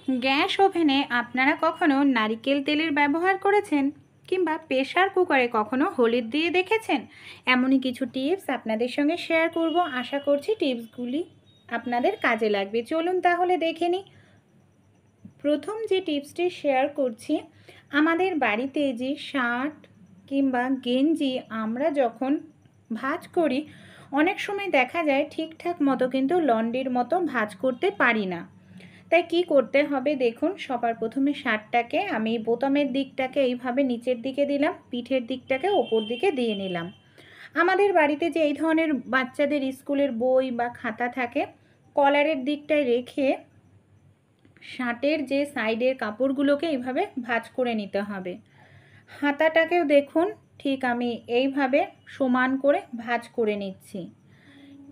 Gas ওভেনে আপনারা কখনো নারিকেল তেলের ব্যবহার করেছেন কিংবা প্রেসার কুকারে কখনো হলুদ দিয়ে দেখেছেন? এমনই কিছু টিপস আপনাদের সঙ্গে শেয়ার করব। আশা করছি টিপসগুলি আপনাদের কাজে লাগবে। চলুন তাহলে দেখে নিই। প্রথম যে টিপসটি শেয়ার করছি, আমাদের বাড়িতে যে শার্ট কিংবা গেঞ্জি আমরা যখন ভাঁজ করি, অনেক সময় দেখা যায় ঠিকঠাক মতো কিন্তু লন্ড্রির মতো ভাঁজ করতে পারি না। তাই কি করতে হবে দেখুন, সবার প্রথমে শার্টটাকে আমি বোতামের দিকটাকে এইভাবে নিচের দিকে দিলাম, পিঠের দিকটাকে ওপর দিকে দিয়ে নিলাম। আমাদের বাড়িতে যে এই ধরনের বাচ্চাদের স্কুলের বই বা খাতা থাকে, কলারের দিকটায় রেখে শার্টের যে সাইডের কাপড়গুলোকে এইভাবে ভাঁজ করে নিতে হবে। হাতাটাকেও দেখুন ঠিক আমি এইভাবে সমান করে ভাঁজ করে নিচ্ছি।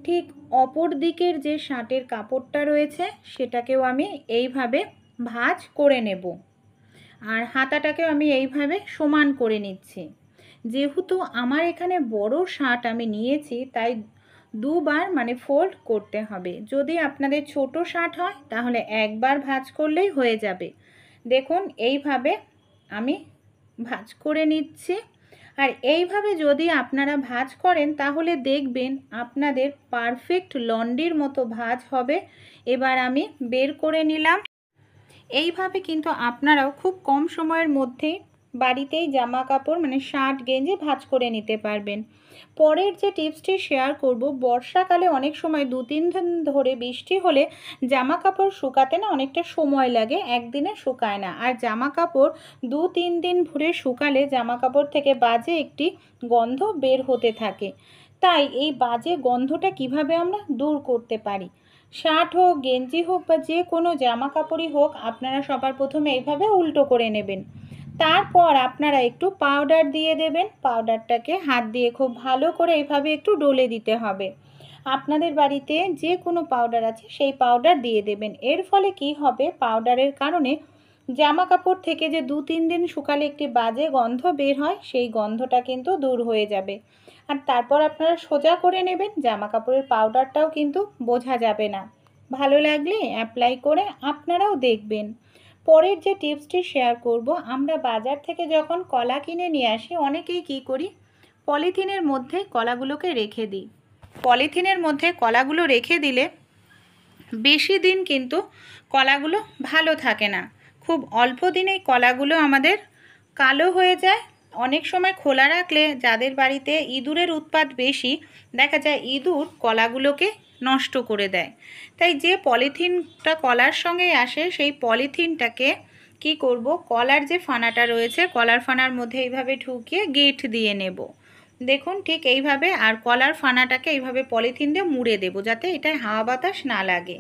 ঠিক অপর দিকের যে শার্টের কাপড়টা রয়েছে সেটাকেও আমি এইভাবে ভাঁজ করে নেব, আর হাতাটাকেও আমি এইভাবে সমান করে নিচ্ছি। যেহেতু আমার এখানে বড় শার্ট আমি নিয়েছি, তাই দুবার ফোল্ড করতে হবে। যদি আপনাদের ছোট শার্ট হয় তাহলে একবার ভাঁজ করলেই হয়ে যাবে। দেখুন এইভাবে আমি ভাঁজ করে নিচ্ছি। আর এইভাবে যদি আপনারা ভাঁজ করেন তাহলে দেখবেন আপনাদের পারফেক্ট লন্ড্রির মতো ভাঁজ হবে। এবার আমি বের করে নিলাম। এইভাবে কিন্তু আপনারাও খুব কম সময়ের মধ্যে বাড়িতেই জামা কাপড় শার্ট গেঞ্জি ভাঁজ করে নিতে পারবেন। পরের যে টিপসটি শেয়ার করব, বর্ষাকালে অনেক সময় 2-3 দিন ধরে বৃষ্টি হলে জামা কাপড় শুকাতে না অনেকটা সময় লাগে, একদিনে শুকায় না। আর জামা কাপড় 2-3 দিন ধরে শুকালে জামা কাপড় থেকে বাজে একটি গন্ধ বের হতে থাকে। তাই এই বাজে গন্ধটা কিভাবে আমরা দূর করতে পারি? শার্ট হোক, গেঞ্জি হোক বা যে কোনো জামা কাপড়ই হোক, আপনারা সবার প্রথমে এইভাবে উল্টো করে নেবেন। তারপর আপনারা একটু পাউডার দিয়ে দেবেন। পাউডারটাকে হাত দিয়ে খুব ভালো করে এইভাবে একটু ডলে দিতে হবে। আপনাদের বাড়িতে যে কোনো পাউডার আছে সেই পাউডার দিয়ে দেবেন। এর ফলে কি হবে, পাউডারের কারণে জামা কাপড় থেকে যে 2-3 দিন শুকালে একটি বাজে গন্ধ বের হয়, সেই গন্ধটা কিন্তু দূর হয়ে যাবে। আর তারপর আপনারা সোজা করে নেবেন, জামা কাপড়ের পাউডারটাও কিন্তু বোঝা যাবে না। ভালো লাগলে অ্যাপ্লাই করে আপনারাও দেখবেন। পরের যে টিপসটি শেয়ার করব, আমরা বাজার থেকে যখন কলা কিনে নিয়ে আসি, অনেকেই কি করি, পলিথিনের মধ্যে কলাগুলোকে রেখে দিই। পলিথিনের মধ্যে কলাগুলো রেখে দিলে বেশি দিন কিন্তু কলাগুলো ভালো থাকে না। খুব অল্প দিনেই কলাগুলো আমাদের কালো হয়ে যায়। অনেক সময় খোলা রাখলে যাদের বাড়িতে ইঁদুরের উৎপাত বেশি, দেখা যায় ইঁদুর কলাগুলোকে নষ্ট করে দেয়। তাই যে পলিথিনটা কলার সঙ্গেই আসে, সেই পলিথিনটাকে কি করব, কলার যে ফানাটা রয়েছে কলার ফানার মধ্যে এইভাবে ঢুকিয়ে গেট দিয়ে নেব। দেখুন ঠিক এইভাবে, আর কলার ফানাটাকে এইভাবে পলিথিন দিয়ে মুড়ে দেব যাতে এটায় হাওয়া বাতাস না লাগে।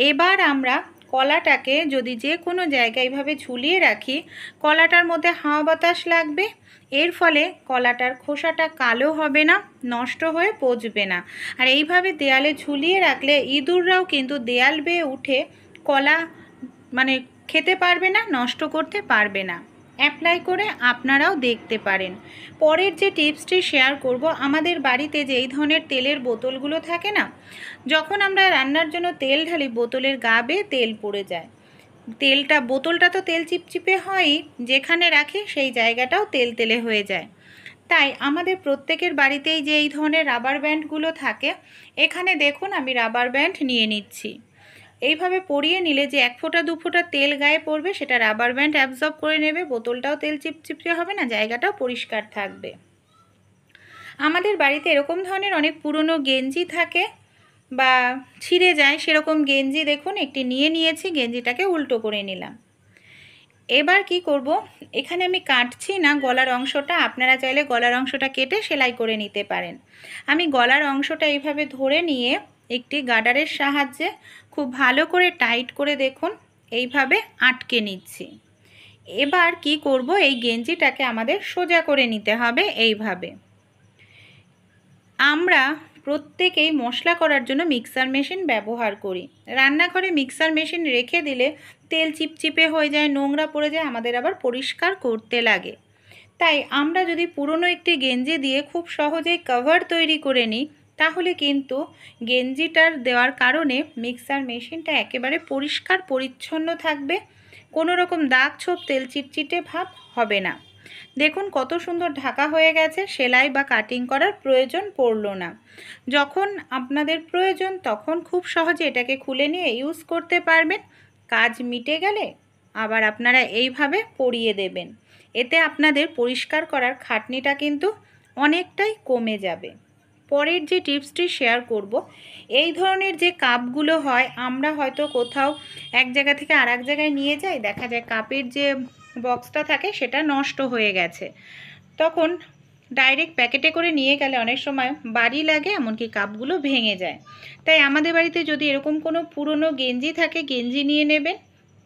এবার আমরা কলাটাকে যদি যে কোনো জায়গায় এইভাবে ঝুলিয়ে রাখি, কলাটার মধ্যে হাওয়া বাতাস লাগবে। এর ফলে কলাটার খোসাটা কালো হবে না, নষ্ট হয়ে পচবে না। আর এইভাবে দেয়ালে ঝুলিয়ে রাখলে ইঁদুররাও কিন্তু দেয়াল বেয়ে উঠে কলা খেতে পারবে না, নষ্ট করতে পারবে না। অ্যাপ্লাই করে আপনারাও দেখতে পারেন। পরের যে টিপসটি শেয়ার করব, আমাদের বাড়িতে যে এই ধরনের তেলের বোতলগুলো থাকে না, যখন আমরা রান্নার জন্য তেল ঢালি বোতলের গা বেয়ে তেল পড়ে যায়। বোতলটা তো তেল চিপচিপে হয়ই, যেখানে রাখি সেই জায়গাটাও তেল তেলে হয়ে যায়। তাই আমাদের প্রত্যেকের বাড়িতেই যে এই ধরনের রাবার ব্যান্ডগুলো থাকে, এখানে দেখুন আমি রাবার ব্যান্ড নিয়ে নিচ্ছি। এইভাবে পরিয়ে নিলে যে 1 ফোঁটা 2 ফোঁটা তেল গায়ে পড়বে সেটা রাবার ব্যান্ড অ্যাবজর্ব করে নেবে, বোতলটাও তেল চিপচিপে হবে না, জায়গাটাও পরিষ্কার থাকবে। আমাদের বাড়িতে এরকম ধরনের অনেক পুরনো গেঞ্জি থাকে বা ছিঁড়ে যায়, সেরকম গেঞ্জি দেখুন একটি নিয়ে নিয়েছি, গেঞ্জিটাকে উল্টো করে নিলাম। এবার কি করব, এখানে আমি কাটছি না গলার অংশটা, আপনারা চাইলে গলার অংশটা কেটে সেলাই করে নিতে পারেন। আমি গলার অংশটা এইভাবে ধরে নিয়ে একটি গার্ডারের সাহায্যে খুব ভালো করে টাইট করে দেখুন এইভাবে আটকে নিচ্ছি। এবার কি করব, এই গেঞ্জিটাকে আমাদের সোজা করে নিতে হবে। এইভাবে আমরা প্রত্যেকেই মশলা করার জন্য মিক্সার মেশিন ব্যবহার করি। রান্নাঘরে মিক্সার মেশিন রেখে দিলে তেল চিপচিপে হয়ে যায়, নোংরা পড়ে যায়, আমাদের আবার পরিষ্কার করতে লাগে। তাই আমরা যদি পুরনো একটি গেঞ্জি দিয়ে খুব সহজেই কভার তৈরি করে নিই, তাহলে কিন্তু গেঞ্জিটার দেওয়ার কারণে মিক্সার মেশিনটা একেবারে পরিষ্কার পরিচ্ছন্ন থাকবে, কোনো রকম দাগ ছোপ তেল চিটচিটে ভাব হবে না। দেখুন কত সুন্দর ঢাকা হয়ে গেছে, সেলাই বা কাটিং করার প্রয়োজন পড়লো না। যখন আপনাদের প্রয়োজন তখন খুব সহজে এটাকে খুলে নিয়ে ইউজ করতে পারবেন। কাজ মিটে গেলে আবার আপনারা এইভাবে পরিয়ে দেবেন, এতে আপনাদের পরিষ্কার করার খাটনিটা কিন্তু অনেকটাই কমে যাবে। পরের যে টিপসটি শেয়ার করব, এই ধরনের যে কাপগুলো হয়, আমরা হয়তো কোথাও এক জায়গা থেকে আর এক জায়গায় নিয়ে যাই, দেখা যায় কাপের যে বক্সটা থাকে সেটা নষ্ট হয়ে গেছে, তখন ডাইরেক্ট প্যাকেটে করে নিয়ে গেলে অনেক সময় বাড়ি লাগে, এমনকি কাপগুলো ভেঙে যায়। তাই আমাদের বাড়িতে যদি এরকম কোনো পুরনো গেঞ্জি থাকে, গেঞ্জি নিয়ে নেবেন,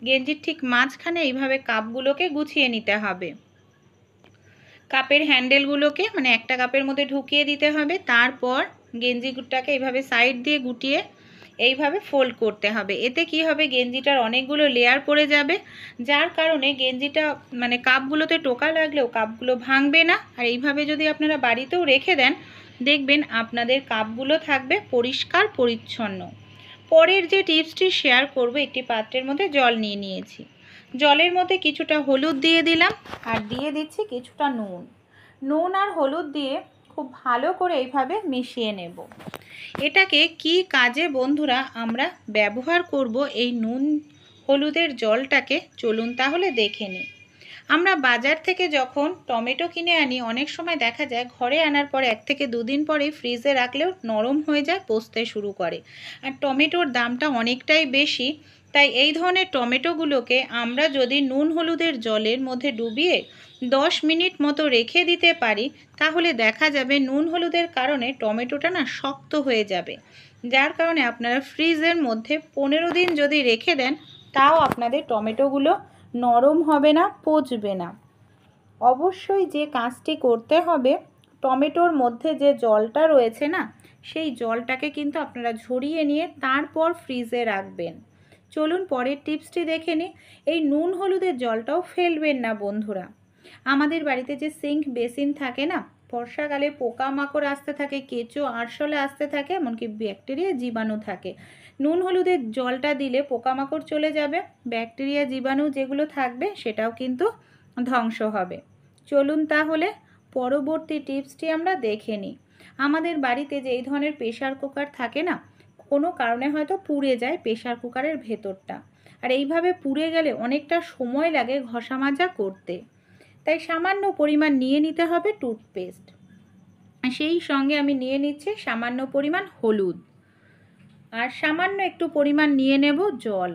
গেঞ্জির ঠিক মাঝখানে এইভাবে কাপগুলোকে গুছিয়ে নিতে হবে। কাপের হ্যান্ডেলগুলোকে মানে একটা কাপের মধ্যে ঢুকিয়ে দিতে হবে, তারপর গেঞ্জিটাকে এইভাবে সাইড দিয়ে গুটিয়ে এইভাবে ফোল্ড করতে হবে। এতে কি হবে, গেঞ্জিটার অনেকগুলো লেয়ার পড়ে যাবে, যার কারণে গেঞ্জিটা মানে কাপগুলোতে টোকা লাগলেও কাপগুলো ভাঙবে না। আর এইভাবে যদি আপনারা বাড়িতেও রেখে দেন, দেখবেন আপনাদের কাপগুলো থাকবে পরিষ্কার পরিচ্ছন্ন। পরের যে টিপসটি শেয়ার করব, একটি পাত্রের মধ্যে জল নিয়ে নিয়েছি, জলের মধ্যে কিছুটা হলুদ দিয়ে দিলাম আর দিয়ে দিচ্ছি কিছুটা নুন আর হলুদ দিয়ে খুব ভালো করে এইভাবে মিশিয়ে নেব। এটাকে কি কাজে বন্ধুরা আমরা ব্যবহার করব এই নুন হলুদের জলটাকে, চলুন তাহলে দেখে নিই। আমরা বাজার থেকে যখন টমেটো কিনে আনি, অনেক সময় দেখা যায় ঘরে আনার পর 1 থেকে 2 দিন পরে ফ্রিজে রাখলেও নরম হয়ে যায়, পচতে শুরু করে। আর টমেটোর দামটা অনেকটাই বেশি, তাই এই ধরনের টমেটোগুলোকে আমরা যদি নুন হলুদের জলের মধ্যে ডুবিয়ে 10 মিনিট মতো রেখে দিতে পারি, তাহলে দেখা যাবে নুন হলুদের কারণে টমেটোটা না শক্ত হয়ে যাবে, যার কারণে আপনারা ফ্রিজের মধ্যে 15 দিন যদি রেখে দেন, তাও আপনাদের টমেটোগুলো নরম হবে না, পচবে না। অবশ্যই যে কাজটি করতে হবে, টমেটোর মধ্যে যে জলটা রয়েছে না, সেই জলটাকে কিন্তু আপনারা ঝরিয়ে নিয়ে তারপর ফ্রিজে রাখবেন। চলুন পরের টিপসটি দেখে নিই। এই নুন হলুদের জলটাও ফেলবেন না বন্ধুরা। আমাদের বাড়িতে যে সিঙ্ক বেসিন থাকে না, বর্ষাকালে পোকামাকড় আসতে থাকে, কেঁচো আরশোলা আসতে থাকে, এমনকি ব্যাকটেরিয়া জীবাণু থাকে। নুন হলুদের জলটা দিলে পোকামাকড় চলে যাবে, ব্যাকটেরিয়া জীবাণু যেগুলো থাকবে সেটাও কিন্তু ধ্বংস হবে। চলুন তাহলে পরবর্তী টিপসটি আমরা দেখে নিই। আমাদের বাড়িতে যে এই ধরনের প্রেশার কুকার থাকে না, কোনো কারণে হয়তো পুড়ে যায় প্রেশার কুকারের ভেতরটা, আর এইভাবে পুড়ে গেলে অনেকটা সময় লাগে ঘষা মাজা করতে। তাই সামান্য পরিমাণ নিয়ে নিতে হবে টুথপেস্ট, সেই সঙ্গে আমি নিয়ে নিচ্ছি সামান্য পরিমাণ হলুদ, আর সামান্য একটু পরিমাণ নিয়ে নেব জল।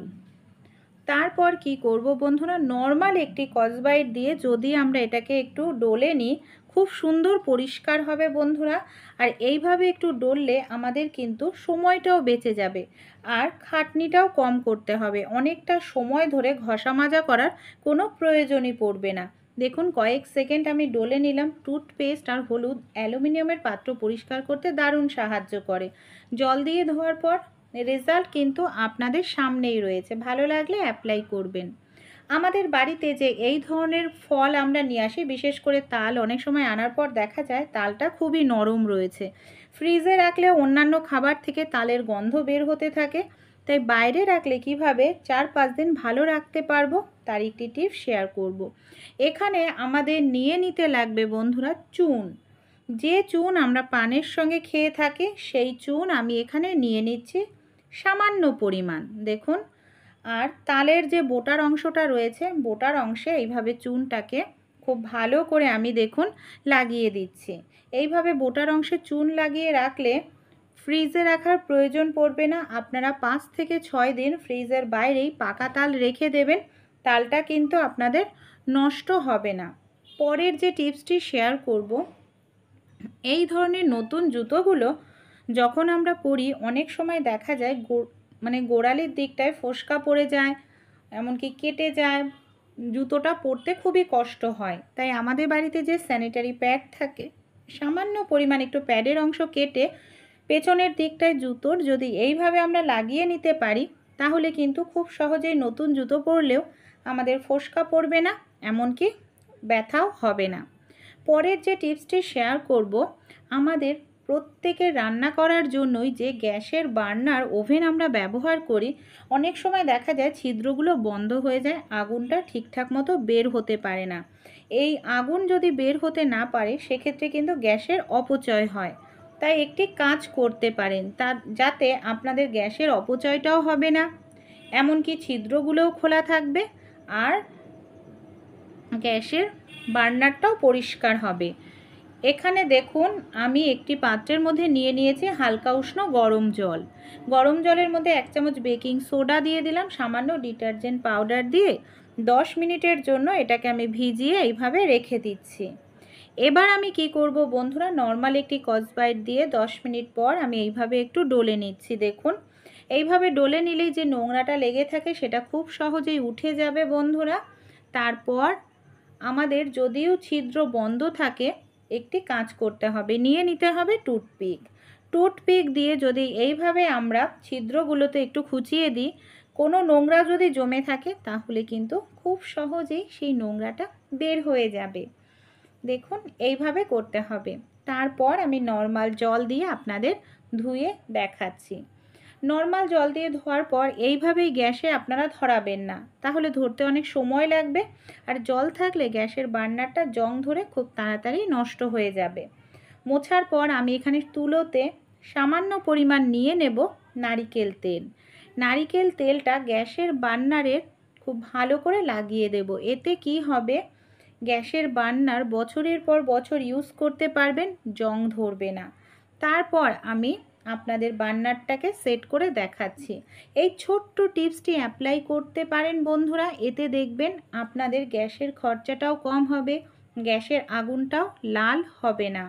তারপর কি করব বন্ধুরা, নর্মাল একটি স্কচব্রাইট দিয়ে যদি আমরা এটাকে একটু ডলে নিই, খুব সুন্দর পরিষ্কার হবে বন্ধুরা। আর এইভাবে একটু ডললে আমাদের কিন্তু সময়টাও বেঁচে যাবে, আর খাটনিটাও কম করতে হবে, অনেকটা সময় ধরে ঘষা মাজা করার কোনো প্রয়োজনই পড়বে না। দেখুন কয়েক সেকেন্ড আমি ডলে নিলাম। টুথপেস্ট আর হলুদ অ্যালুমিনিয়ামের পাত্র পরিষ্কার করতে দারুণ সাহায্য করে। জল দিয়ে ধোয়ার পর রেজাল্ট কিন্তু আপনাদের সামনেই রয়েছে, ভালো লাগলে অ্যাপ্লাই করবেন। আমাদের বাড়িতে যে এই ধরনের ফল আমরা নিয়ে আসি, বিশেষ করে তাল, অনেক সময় আনার পর দেখা যায় তালটা খুবই নরম রয়েছে, ফ্রিজে রাখলে অন্যান্য খাবার থেকে তালের গন্ধ বের হতে থাকে। তাই বাইরে রাখলে কিভাবে 4-5 দিন ভালো রাখতে পারবো তার একটি টিপস শেয়ার করব। এখানে আমাদের নিয়ে নিতে লাগবে বন্ধুরা চুন, যে চুন আমরা পানের সঙ্গে খেয়ে থাকি, সেই চুন আমি এখানে নিয়ে নিচ্ছি সামান্য পরিমাণ, দেখুন। আর তালের যে বোটার অংশটা রয়েছে, বোটার অংশে এইভাবে চুনটাকে খুব ভালো করে আমি দেখুন লাগিয়ে দিচ্ছি। এইভাবে বোটার অংশে চুন লাগিয়ে রাখলে ফ্রিজে রাখার প্রয়োজন পড়বে না। আপনারা 5 থেকে 6 দিন ফ্রিজের বাইরেই পাকা তাল রেখে দেবেন, তালটা কিন্তু আপনাদের নষ্ট হবে না। পরের যে টিপসটি শেয়ার করব, এই ধরনের নতুন জুতোগুলো যখন আমরা পরি, অনেক সময় দেখা যায় মানে গোড়ালির দিকটায় ফোসকা পড়ে যায়, এমনকি কেটে যায়, জুতোটা পরতে খুবই কষ্ট হয়। তাই আমাদের বাড়িতে যে স্যানিটারি প্যাড থাকে, সামান্য পরিমাণ একটু প্যাডের অংশ কেটে পেছনের দিকটায় জুতোর যদি এইভাবে আমরা লাগিয়ে নিতে পারি, তাহলে কিন্তু খুব সহজেই নতুন জুতো পরলেও আমাদের ফোসকা পড়বে না, এমনকি ব্যথাও হবে না। পরের যে টিপসটি শেয়ার করব, আমাদের প্রত্যেকের রান্না করার জন্যই যে গ্যাসের বার্নার ওভেন আমরা ব্যবহার করি, অনেক সময় দেখা যায় ছিদ্রগুলো বন্ধ হয়ে যায়, আগুনটা ঠিকঠাক মতো বের হতে পারে না। এই আগুন যদি বের হতে না পারে সেক্ষেত্রে কিন্তু গ্যাসের অপচয় হয়। তাই একটি কাজ করতে পারেন, যাতে আপনাদের গ্যাসের অপচয়টাও হবে না, এমনকি ছিদ্রগুলোও খোলা থাকবে, আর গ্যাসের বার্নারটাও পরিষ্কার হবে। এখানে দেখুন আমি একটি পাত্রের মধ্যে নিয়ে নিয়েছি হালকা উষ্ণ গরম জল। গরম জলের মধ্যে 1 চামচ বেকিং সোডা দিয়ে দিলাম, সামান্য ডিটারজেন্ট পাউডার দিয়ে 10 মিনিটের জন্য এটাকে আমি ভিজিয়ে এইভাবে রেখে দিচ্ছি। এবার আমি কি করব বন্ধুরা, নর্মাল একটি স্কচব্রাইট দিয়ে 10 মিনিট পর আমি এইভাবে একটু ডলে নিচ্ছি। দেখুন এইভাবে ডলে নিলেই যে নোংরাটা লেগে থাকে সেটা খুব সহজেই উঠে যাবে বন্ধুরা। তারপর আমাদের যদিও ছিদ্র বন্ধ থাকে, একটি কাজ করতে হবে, নিয়ে নিতে হবে টুথপিক দিয়ে যদি এইভাবে আমরা ছিদ্রগুলোতে একটু খুঁচিয়ে দিই, কোনো নোংরা যদি জমে থাকে তাহলে কিন্তু খুব সহজেই সেই নোংরাটা বের হয়ে যাবে। দেখুন এইভাবে করতে হবে। তারপর আমি নর্মাল জল দিয়ে আপনাদের ধুয়ে দেখাচ্ছি। নর্মাল জল দিয়ে ধোয়ার পর এইভাবেই গ্যাসে আপনারা ধরাবেন না, তাহলে ধরতে অনেক সময় লাগবে, আর জল থাকলে গ্যাসের বার্নারটা জং ধরে খুব তাড়াতাড়ি নষ্ট হয়ে যাবে। মোছার পর আমি এখানে তুলোতে সামান্য পরিমাণ নিয়ে নেব নারিকেল তেল। নারিকেল তেলটা গ্যাসের বার্নারের খুব ভালো করে লাগিয়ে দেব। এতে কি হবে, গ্যাসের বার্নার বছরের পর বছর ইউজ করতে পারবেন, জং ধরবে না। তারপর আমি আপনাদের বার্নারটাকে সেট করে দেখাচ্ছি। এই ছোট্ট টিপসটি অ্যাপ্লাই করতে পারেন বন্ধুরা, এতে দেখবেন আপনাদের গ্যাসের খরচাটাও কম হবে, গ্যাসের আগুনটাও লাল হবে না।